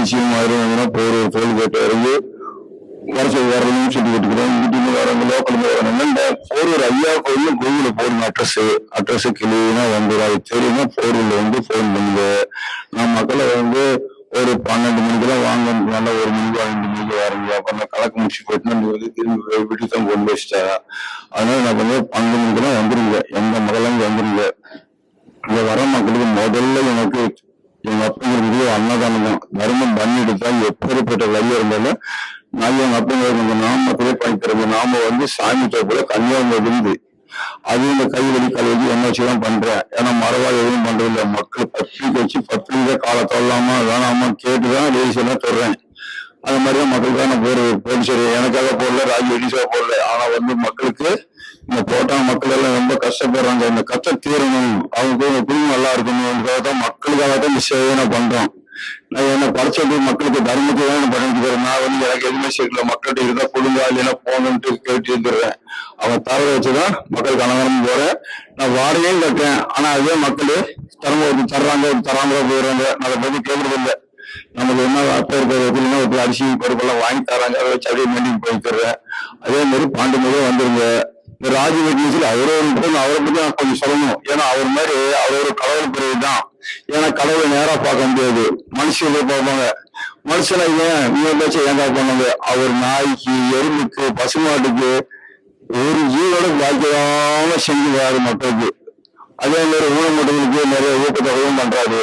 அரிசியும் மாதிரி போர் தோல் கேட்டு இறங்கி வருஷம் வரணும்னு சொல்லி கேட்டுக்கிறோம். வீட்டுக்கு வரவங்க லோக்கல் வரணும்னா இந்த போரூர் ஐயா கோயில் கோயில போடுங்க அட்ரஸ் கிளீனா வந்துடும். அது தெரியுமா போரூர்ல ஃபோன் பண்ணுங்க. நான் மக்களை ஒரு 12 மணிக்கெல்லாம் வாங்க, நல்லா 1 மணிக்கு 2 மணிக்கு வரீங்க. அப்புறம் கலக்கு முடிச்சு போயிட்டு திரும்பி வீட்டுக்கு தான் கொண்டு வச்சிட்டா. அதனால நான் 12 மணிக்கெல்லாம் வந்துருங்க. எந்த மகளம் வந்துருங்க. இங்க வர மக்களுக்கு முதல்ல எனக்கு எங்க அப்பங்களுக்கு அன்னதானம் தான். தர்மம் பண்ணிட்டு தான் எப்பேற்பட்ட வழியா இருந்தாலும் நான் எங்க அப்பங்களுக்கு நாமத்திலே பண்ணிக்கிறது. நாம சாமி தோப்புல கன்னியாகுமரி இருந்து அது இந்த கைவெளி கல்வி என்ன வச்சுதான் பண்றேன். ஏன்னா மரவாள் எதுவும் பண்றது இல்லை. மக்கள் பத்திரிக்கை வச்சு பத்திரிக்கை காலை தொல்லாமா வேணாமா கேட்டுதான் லேடிஸ் எல்லாம் சொல்றேன். அது மாதிரிதான் மக்களுக்காக நான் போடு சரி எனக்காக போடல, ராஜி எடிசாக போடல. ஆனா மக்களுக்கு இந்த போட்டா மக்கள் எல்லாம் ரொம்ப கஷ்டப்படுறாங்க. இந்த கஷ்டம் தீரணும், அவங்க குடும்பம் நல்லா இருக்கணும், மக்களுக்காக தான் இந்த சேவையை நான் பண்றோம். நான் என்ன படிச்சது மக்களுக்கு தர்மத்தை தான் பண்ணிட்டு போறேன். நான் எனக்கு எதுவுமே சேர்க்கல. மக்கள்கிட்ட இருந்தா கொடுங்க இல்லைன்னா போகணும்ட்டு கேட்டு இருந்துடுறேன். அவன் தரவை வச்சுதான் மக்களுக்கு அலங்காரம் போறேன். நான் வாடகையும் கட்டுறேன். ஆனா அதே மக்கள் தர்றாங்க தராம போயிடுறாங்க. நான் அதை பத்தி கேட்கறது இல்லை. நமக்கு என்ன அப்பா இருக்கிற ஒரு அரிசி பருப்பெல்லாம் வாங்கி தராங்க. அதை வச்சு அப்படியே மெயின்டைன் பண்ணிக்கிறேன். அதே மாதிரி பாண்டுமுறை வந்துருங்க. இந்த ராஜி வெட்டினத்தில் அவரை பத்தி நான் கொஞ்சம் சொல்லணும். ஏன்னா அவர் மாதிரி அவர் ஒரு கடவுள் பிறகு தான். ஏன்னா கடவுளை நேரா பார்க்க முடியாது, மனுஷங்களே பார்ப்பாங்க. மனுஷனை ஏன் நீ வச்சு ஏங்கா பண்ணாங்க. அவர் நாய்க்கு, எறும்புக்கு, பசுமாட்டுக்கு ஒரு ஜீவோட பாக்கியமா செஞ்சுவாரு மக்களுக்கு. அதே மாதிரி ஊனமுட்டவங்களுக்கு நிறைய ஊக்கத்தொகையும் பண்றாரு.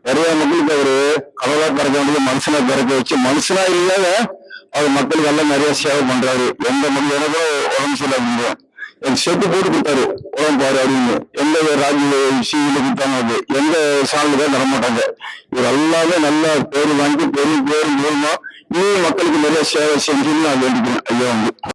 நிறைய மக்களுக்கு அவரு கடவுளா பிறக்க வேண்டிய மனுஷனா பிறக்க வச்சு மனுஷனா இல்லாத அவர் மக்களுக்கு எல்லாம் நிறைய சேவை பண்றாரு. எந்த மக்கள் எனக்கும் உடம்பு சொல்ல முடியும். எனக்கு செட்டு போட்டு கொடுத்தாரு உடம்பு பாரு அப்படின்னு. எந்த ராஜ்ய சீவில கொடுத்தாங்க, அது எந்த சான்றிதழ் தர மாட்டாங்க. இவர் எல்லாமே நல்லா பேரு வாங்கி பெரிய பேரு மூலமா இன்னும் மக்களுக்கு நிறைய சேவை செஞ்சுன்னு நான் வேண்டிக்கிறேன் ஐயா